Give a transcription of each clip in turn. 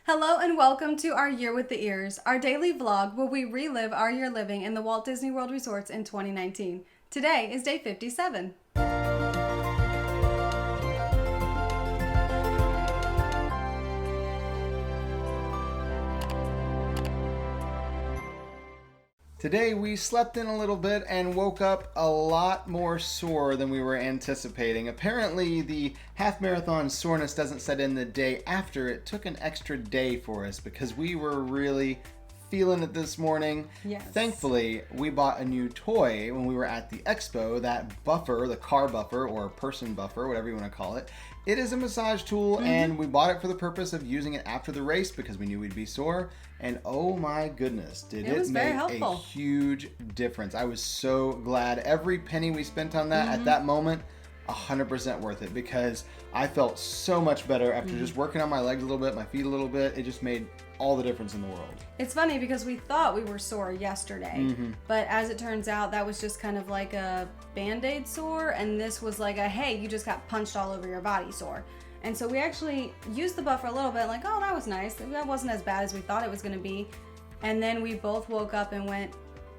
Hello and welcome to our Year with the Ears, our daily vlog where we relive our year living in the Walt Disney World resorts in 2019. Today is day 57. Today we slept in a little bit and woke up a lot more sore than we were anticipating. Apparently the half marathon soreness doesn't set in the day after. It took an extra day for us because we were really feeling it this morning. Yes. Thankfully, we bought a new toy when we were at the expo, that buffer, the car buffer or person buffer, whatever you want to call it. It is a massage tool and we bought it for the purpose of using it after the race because we knew we'd be sore. And oh my goodness, did it make a huge difference. I was so glad. Every penny we spent on that at that moment, 100% worth it, because I felt so much better after just working on my legs a little bit, my feet a little bit. It just made all the difference in the world. It's funny because we thought we were sore yesterday, but as it turns out, that was just kind of like a Band-Aid sore, and this was like a, hey, you just got punched all over your body sore. And so we actually used the buffer a little bit, like, oh, that was nice. That wasn't as bad as we thought it was going to be. And then we both woke up and went,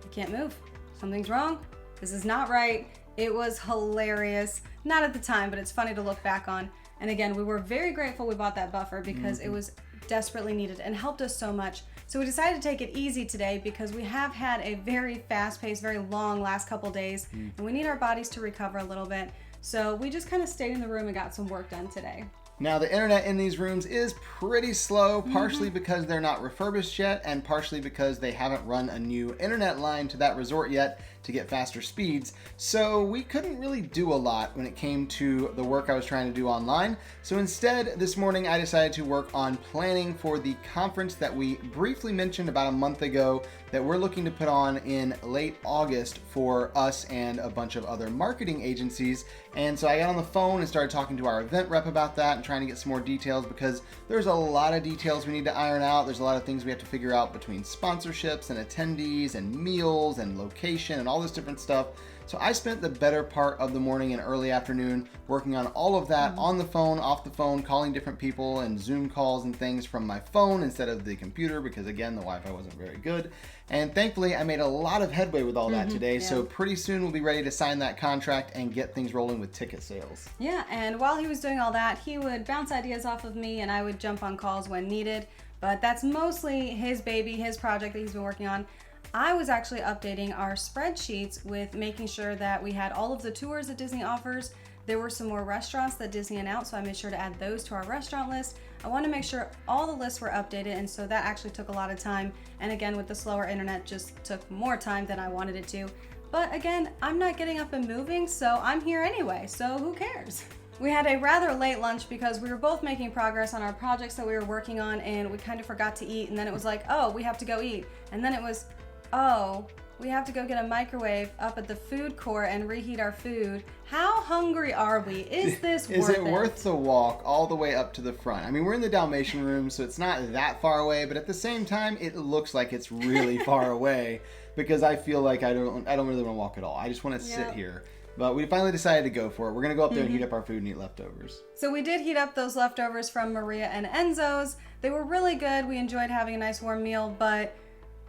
I can't move. Something's wrong. This is not right. It was hilarious. Not at the time, but it's funny to look back on. And again, we were very grateful we bought that buffer because it was desperately needed and helped us so much. So we decided to take it easy today because we have had a very fast-paced, very long last couple days, and we need our bodies to recover a little bit. So we just kind of stayed in the room and got some work done today. Now, the internet in these rooms is pretty slow, partially because they're not refurbished yet, and partially because they haven't run a new internet line to that resort yet to get faster speeds. So we couldn't really do a lot when it came to the work I was trying to do online. So instead, this morning I decided to work on planning for the conference that we briefly mentioned about a month ago that we're looking to put on in late August for us and a bunch of other marketing agencies. And so I got on the phone and started talking to our event rep about that and trying to get some more details, because there's a lot of details we need to iron out. There's a lot of things we have to figure out between sponsorships and attendees and meals and location and all this different stuff. So I spent the better part of the morning and early afternoon working on all of that on the phone, off the phone, calling different people and Zoom calls and things from my phone instead of the computer because, again, the Wi-Fi wasn't very good. And thankfully, I made a lot of headway with all that today. So pretty soon we'll be ready to sign that contract and get things rolling with ticket sales. Yeah, and while he was doing all that, he would bounce ideas off of me and I would jump on calls when needed. But that's mostly his baby, his project that he's been working on. I was actually updating our spreadsheets with making sure that we had all of the tours that Disney offers. There were some more restaurants that Disney announced, so I made sure to add those to our restaurant list. I wanted to make sure all the lists were updated, and so that actually took a lot of time. And again, with the slower internet, just took more time than I wanted it to. But again, I'm not getting up and moving, so I'm here anyway, so who cares? We had a rather late lunch because we were both making progress on our projects that we were working on, and we kind of forgot to eat, and then it was like, oh, we have to go eat. And then it was, oh, we have to go get a microwave up at the food court and reheat our food. How hungry are we? Is this worth it? Is it worth the walk all the way up to the front? I mean, we're in the Dalmatian room, so it's not that far away, but at the same time, it looks like it's really far away because I feel like I don't really want to walk at all. I just want to sit here. But we finally decided to go for it. We're going to go up there and heat up our food and eat leftovers. So we did heat up those leftovers from Maria and Enzo's. They were really good. We enjoyed having a nice warm meal, but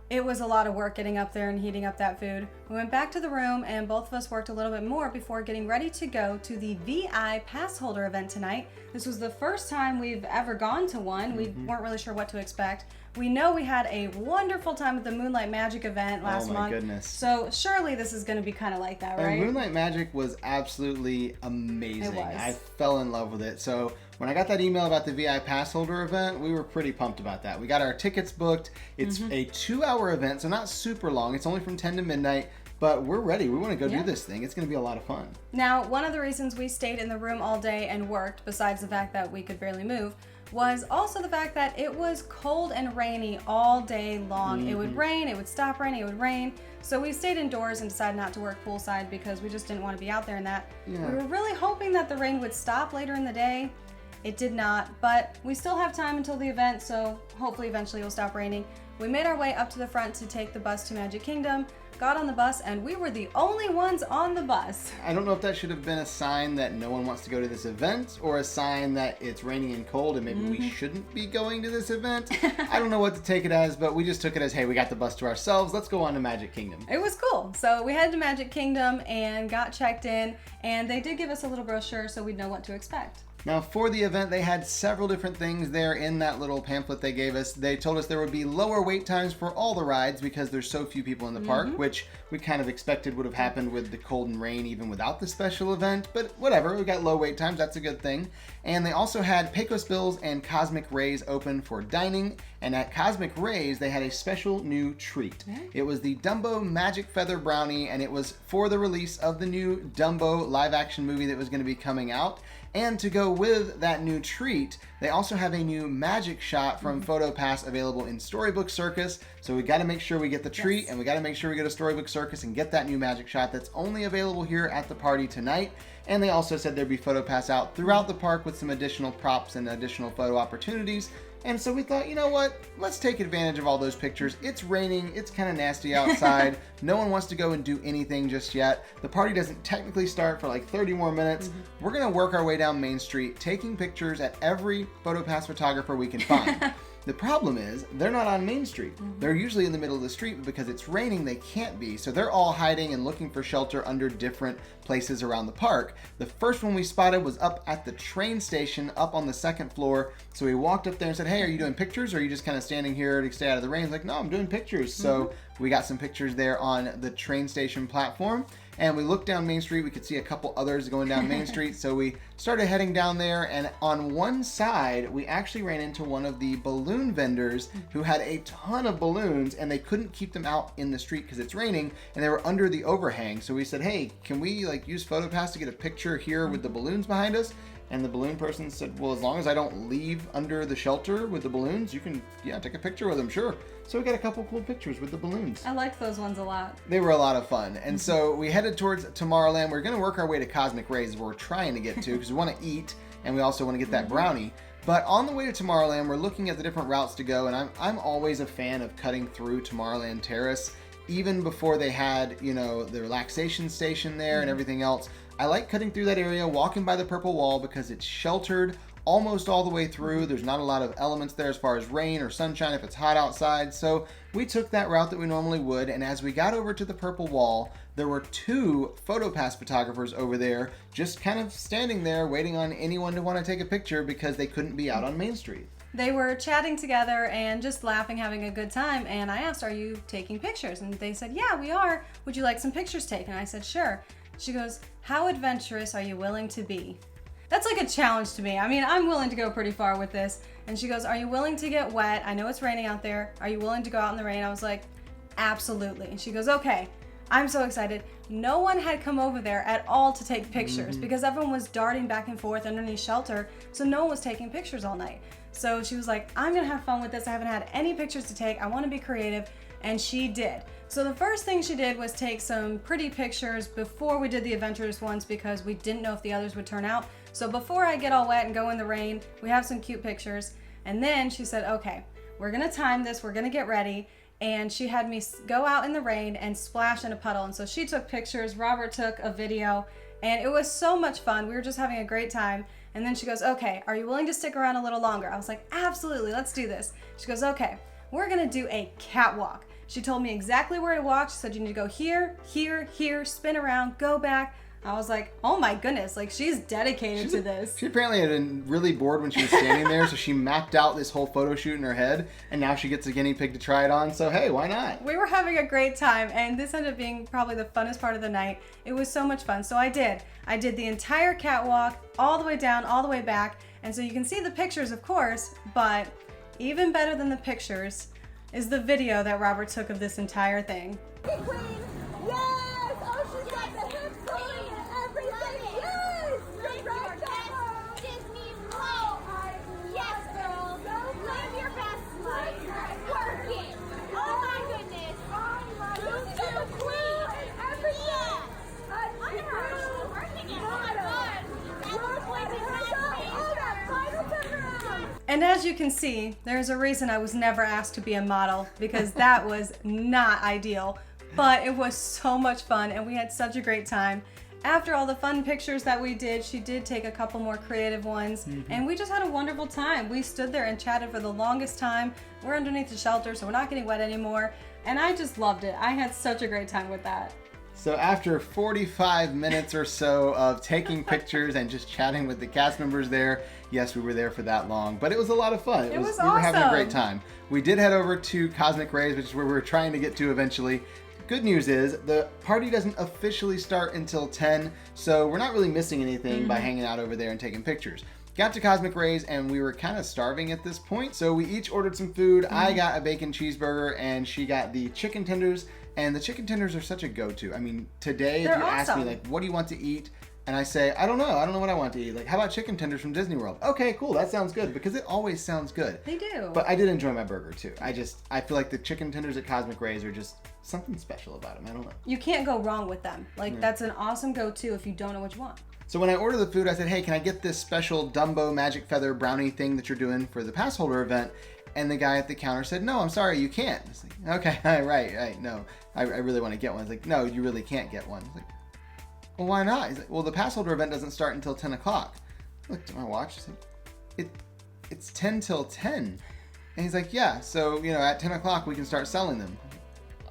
it was a lot of work getting up there and heating up that food. We went back to the room and both of us worked a little bit more before getting ready to go to the V.I.Passholder event tonight. This was the first time we've ever gone to one. We weren't really sure what to expect. We know we had a wonderful time at the Moonlight Magic event last month. Oh my goodness. So surely this is going to be kind of like that, right? And Moonlight Magic was absolutely amazing. It was. I fell in love with it. So when I got that email about the V.I.Passholder event, we were pretty pumped about that. We got our tickets booked. It's a 2-hour event, so not super long. It's only from 10 to midnight. But we're ready. We want to go do this thing. It's going to be a lot of fun. Now, one of the reasons we stayed in the room all day and worked, besides the fact that we could barely move, was also the fact that it was cold and rainy all day long. It would rain, it would stop raining, it would rain. So we stayed indoors and decided not to work poolside because we just didn't want to be out there in that. We were really hoping that the rain would stop later in the day. It did not, but we still have time until the event, so hopefully eventually it will stop raining. We made our way up to the front to take the bus to Magic Kingdom. got on the bus, and we were the only ones on the bus. I don't know if that should have been a sign that no one wants to go to this event, or a sign that it's raining and cold and maybe we shouldn't be going to this event. I don't know what to take it as, but we just took it as, hey, we got the bus to ourselves. Let's go on to Magic Kingdom. It was cool. So we headed to Magic Kingdom and got checked in, and they did give us a little brochure so we'd know what to expect. Now, for the event, they had several different things there in that little pamphlet they gave us. They told us there would be lower wait times for all the rides because there's so few people in the park, which we kind of expected would have happened with the cold and rain even without the special event, but whatever, we got low wait times, that's a good thing. And they also had Pecos Bills and Cosmic Rays open for dining, and at Cosmic Rays, they had a special new treat. It was the Dumbo Magic Feather Brownie, and it was for the release of the new Dumbo live-action movie that was going to be coming out. And to go with that new treat, they also have a new magic shot from PhotoPass available in Storybook Circus. So we got to make sure we get the treat, and we got to make sure we go to Storybook Circus and get that new magic shot that's only available here at the party tonight. And they also said there'd be PhotoPass out throughout the park with some additional props and additional photo opportunities. And so we thought, you know what? Let's take advantage of all those pictures. It's raining. It's kind of nasty outside. No one wants to go and do anything just yet. The party doesn't technically start for like 30 more minutes. We're going to work our way down Main Street, taking pictures at every PhotoPass photographer we can find. The problem is, they're not on Main Street. They're usually in the middle of the street, but because it's raining, they can't be. So they're all hiding and looking for shelter under different places around the park. The first one we spotted was up at the train station, up on the second floor. So we walked up there and said, hey, are you doing pictures, or are you just kind of standing here to stay out of the rain? He's like, no, I'm doing pictures. So we got some pictures there on the train station platform. And we looked down Main Street. We could see a couple others going down Main Street. So we started heading down there. And on one side, we actually ran into one of the balloon vendors who had a ton of balloons, and they couldn't keep them out in the street because it's raining, and they were under the overhang. So we said, hey, can we like use PhotoPass to get a picture here with the balloons behind us? And the balloon person said, well, as long as I don't leave under the shelter with the balloons, you can, take a picture with them, sure. So we got a couple cool pictures with the balloons. I liked those ones a lot. They were a lot of fun. And so we headed towards Tomorrowland. We're going to work our way to Cosmic Rays, where we're trying to get to, because we want to eat, and we also want to get that brownie. But on the way to Tomorrowland, we're looking at the different routes to go, and I'm always a fan of cutting through Tomorrowland Terrace. Even before they had, the relaxation station there and everything else, I like cutting through that area, walking by the purple wall, because it's sheltered almost all the way through. There's not a lot of elements there as far as rain or sunshine if it's hot outside. So we took that route that we normally would, and as we got over to the purple wall, there were 2 PhotoPass photographers over there just kind of standing there waiting on anyone to want to take a picture because they couldn't be out on Main Street. They were chatting together and just laughing, having a good time, and I asked, are you taking pictures? And they said, yeah, we are. Would you like some pictures taken? I said, sure. She goes, how adventurous are you willing to be? That's like a challenge to me. I mean, I'm willing to go pretty far with this. And she goes, are you willing to get wet? I know it's raining out there. Are you willing to go out in the rain? I was like, absolutely. And she goes, okay. I'm so excited. No one had come over there at all to take pictures because everyone was darting back and forth underneath shelter, so no one was taking pictures all night. So she was like, I'm gonna have fun with this. I haven't had any pictures to take. I want to be creative, and she did. So the first thing she did was take some pretty pictures before we did the adventurous ones because we didn't know if the others would turn out. So before I get all wet and go in the rain, we have some cute pictures. And then she said, okay, we're gonna time this, we're gonna get ready. And she had me go out in the rain and splash in a puddle. And so she took pictures, Robert took a video, and it was so much fun. We were just having a great time. And then she goes, okay, are you willing to stick around a little longer? I was like, absolutely, let's do this. She goes, okay, we're gonna do a catwalk. She told me exactly where to walk. She said, you need to go here, here, here, spin around, go back. I was like, oh my goodness, like she's dedicated to this. She apparently had been really bored when she was standing there, so she mapped out this whole photo shoot in her head, and now she gets a guinea pig to try it on, so hey, why not? We were having a great time, and this ended up being probably the funnest part of the night. It was so much fun, so I did the entire catwalk, all the way down, all the way back, and so you can see the pictures, of course, but even better than the pictures is the video that Robert took of this entire thing. Queen! Yes! Oh, she's got the hips going and everything! Yes! You're right, Catwalk! Disney World! Yes, girls! Live your best life! Work it! Oh my goodness! Who's the queen? Everything! I never heard she was working it. Oh my god! And as you can see, there's a reason I was never asked to be a model because that was not ideal. But it was so much fun and we had such a great time. After all the fun pictures that we did, she did take a couple more creative ones, and we just had a wonderful time. We stood there and chatted for the longest time. We're underneath the shelter, so we're not getting wet anymore, and I just loved it. I had such a great time with that. So after 45 minutes or so of taking pictures and just chatting with the cast members there, yes, we were there for that long, but it was a lot of fun. It was We were having a awesome. great time. We did head over to Cosmic Rays, which is where we were trying to get to eventually. Good news is the party doesn't officially start until 10, so we're not really missing anything by hanging out over there and taking pictures. Got to Cosmic Rays and we were kind of starving at this point, so we each ordered some food. I got a bacon cheeseburger and she got the chicken tenders, and the chicken tenders are such a go-to. I mean, today They're if you ask me awesome. like, what do you want to eat? And I say, I don't know what I want to eat. Like, how about chicken tenders from Disney World? Okay, cool, that sounds good, because it always sounds good. They do. But I did enjoy my burger too. I feel like the chicken tenders at Cosmic Rays are just something special about them. I don't know. You can't go wrong with them. Like, that's an awesome go-to if you don't know what you want. So when I ordered the food, I said, hey, can I get this special Dumbo Magic Feather brownie thing that you're doing for the pass holder event? And the guy at the counter said, no, I'm sorry, you can't. I was like, okay, right, no, I really want to get one. He's like, no, you really can't get one. I was like, well, why not? He's like, well, the pass holder event doesn't start until 10 o'clock. I looked at my watch, I like, it's 10 till 10. And he's like, yeah, so, at 10 o'clock we can start selling them.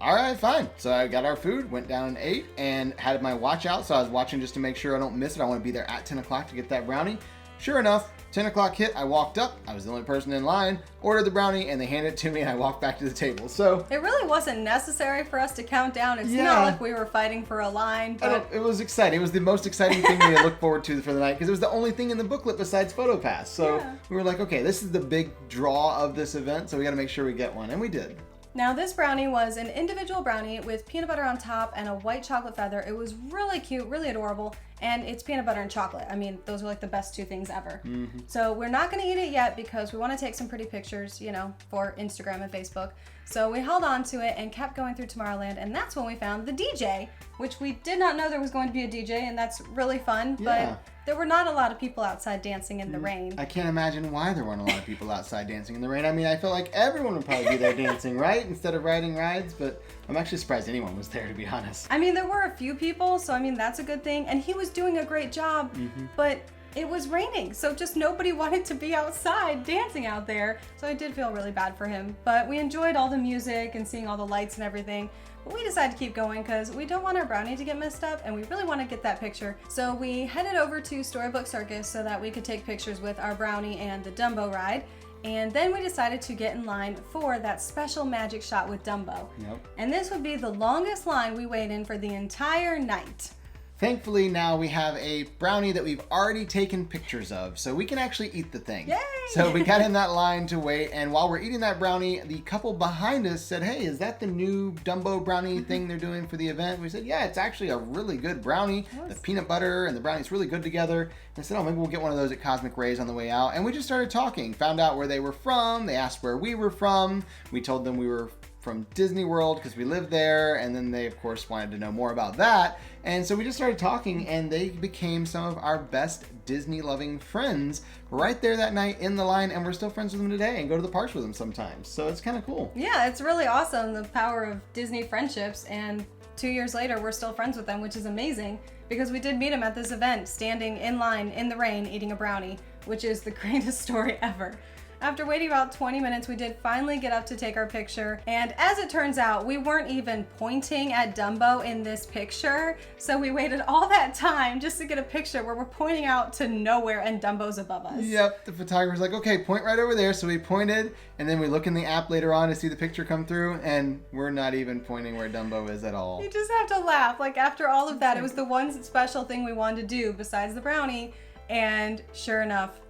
All right, fine. So I got our food, went down and ate, and had my watch out. So I was watching just to make sure I don't miss it. I want to be there at 10 o'clock to get that brownie. Sure enough, 10 o'clock hit, I walked up. I was the only person in line, ordered the brownie, and they handed it to me, and I walked back to the table. So It really wasn't necessary for us to count down. It's Yeah. not like we were fighting for a line, but it was exciting. It was the most exciting thing we had looked forward to for the night, because it was the only thing in the booklet besides PhotoPass. So Yeah. we were like, okay, this is the big draw of this event, so we got to make sure we get one, and we did. Now this brownie was an individual brownie with peanut butter on top and a white chocolate feather. It was really cute, really adorable, and it's peanut butter and chocolate. I mean, those are like the best two things ever. So we're not gonna eat it yet because we wanna take some pretty pictures, for Instagram and Facebook. So we held on to it and kept going through Tomorrowland, and that's when we found the DJ, which we did not know there was going to be a DJ, and that's really fun, Yeah. but there were not a lot of people outside dancing in the rain. I can't imagine why there weren't a lot of people outside dancing in the rain. I mean, I feel like everyone would probably be there dancing, right? Instead of riding rides, but I'm actually surprised anyone was there, to be honest. I mean, there were a few people, so I mean, that's a good thing. And he was doing a great job, but it was raining, so just nobody wanted to be outside dancing out there. So I did feel really bad for him. But we enjoyed all the music and seeing all the lights and everything. But we decided to keep going because we don't want our brownie to get messed up and we really want to get that picture. So we headed over to Storybook Circus so that we could take pictures with our brownie and the Dumbo ride. And then we decided to get in line for that special magic shot with Dumbo. Yep. And this would be the longest line we waited in for the entire night. Thankfully, now we have a brownie that we've already taken pictures of, so we can actually eat the thing. Yay! So we got in that line to wait, and while we're eating that brownie, the couple behind us said, hey, is that the new Dumbo brownie thing they're doing for the event? We said, yeah, it's actually a really good brownie. The peanut butter and the brownie's really good together. And I said, oh, maybe we'll get one of those at Cosmic Rays on the way out. And we just started talking, found out where they were from. They asked where we were from. We told them we were from Disney World because we lived there, and then they of course wanted to know more about that, and so we just started talking, and they became some of our best Disney loving friends right there that night in the line, and we're still friends with them today and go to the parks with them sometimes, so it's kind of cool. Yeah, it's really awesome, the power of Disney friendships, and 2 years later we're still friends with them, which is amazing because we did meet them at this event, standing in line in the rain eating a brownie, which is the greatest story ever. After waiting about 20 minutes, we did finally get up to take our picture. And as it turns out, we weren't even pointing at Dumbo in this picture. So we waited all that time just to get a picture where we're pointing out to nowhere and Dumbo's above us. Yep, the photographer's like, okay, point right over there. So we pointed, and then we look in the app later on to see the picture come through, and we're not even pointing where Dumbo is at all. You just have to laugh. Like after all of that, it was the one special thing we wanted to do besides the brownie. And sure enough,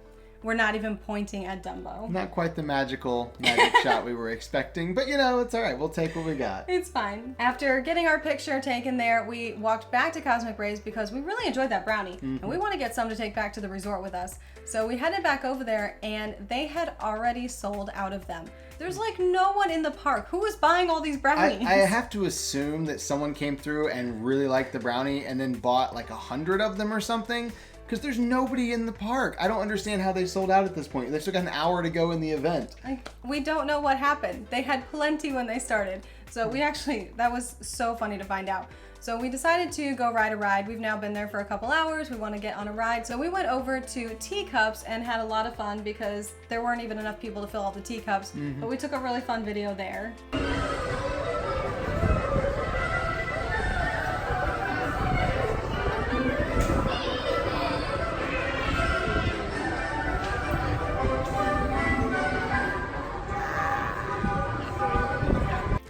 we're not even pointing at Dumbo. Not quite the magic shot we were expecting, but it's all right. We'll take what we got. It's fine. After getting our picture taken there, we walked back to Cosmic Rays because we really enjoyed that brownie, and we want to get some to take back to the resort with us. So we headed back over there, and they had already sold out of them. There's like no one in the park. Who was buying all these brownies? I have to assume that someone came through and really liked the brownie and then bought like 100 of them or something. because there's nobody in the park. I don't understand how they sold out at this point. They still got an hour to go in the event. Like, we don't know what happened. They had plenty when they started. So that was so funny to find out. So we decided to go ride a ride. We've now been there for a couple hours. We want to get on a ride. So we went over to Teacups and had a lot of fun because there weren't even enough people to fill all the teacups. But we took a really fun video there.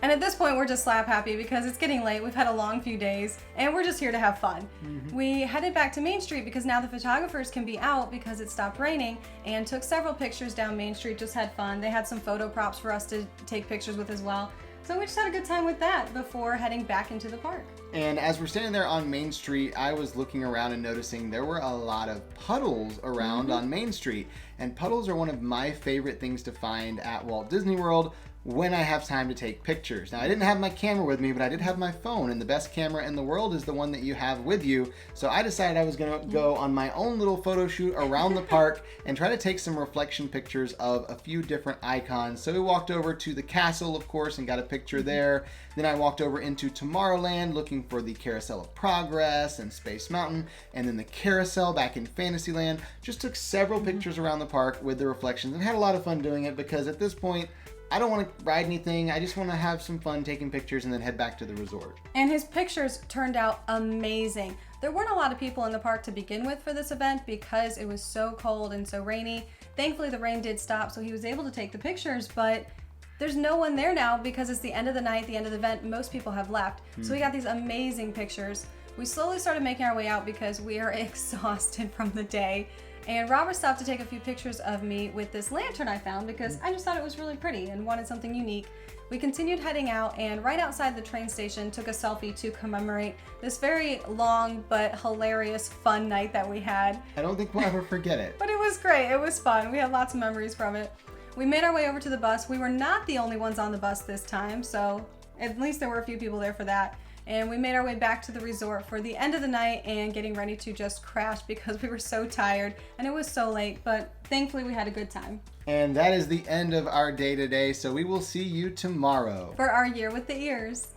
And at this point, we're just slap happy because it's getting late. We've had a long few days and we're just here to have fun. We headed back to Main Street because now the photographers can be out because it stopped raining, and took several pictures down Main Street, just had fun. They had some photo props for us to take pictures with as well. So we just had a good time with that before heading back into the park. And as we're standing there on Main Street, I was looking around and noticing there were a lot of puddles around on Main Street. And puddles are one of my favorite things to find at Walt Disney World when I have time to take pictures. Now, I didn't have my camera with me, but I did have my phone, and the best camera in the world is the one that you have with you. So I decided I was gonna go on my own little photo shoot around the park and try to take some reflection pictures of a few different icons. So we walked over to the castle, of course, and got a picture there. Then I walked over into Tomorrowland looking for the Carousel of Progress and Space Mountain, and then the carousel back in Fantasyland. Just took several pictures around the park with the reflections and had a lot of fun doing it because at this point, I don't want to ride anything. I just want to have some fun taking pictures and then head back to the resort. And his pictures turned out amazing. There weren't a lot of people in the park to begin with for this event because it was so cold and so rainy. Thankfully, the rain did stop, so he was able to take the pictures, but there's no one there now because it's the end of the night, the end of the event. Most people have left. So we got these amazing pictures. We slowly started making our way out because we are exhausted from the day. And Robert stopped to take a few pictures of me with this lantern I found because I just thought it was really pretty and wanted something unique. We continued heading out, and right outside the train station took a selfie to commemorate this very long but hilarious fun night that we had. I don't think we'll ever forget it. But it was great. It was fun. We had lots of memories from it. We made our way over to the bus. We were not the only ones on the bus this time, so at least there were a few people there for that. And we made our way back to the resort for the end of the night and getting ready to just crash because we were so tired and it was so late, but thankfully we had a good time. And that is the end of our day today, so we will see you tomorrow For our Year with the Ears.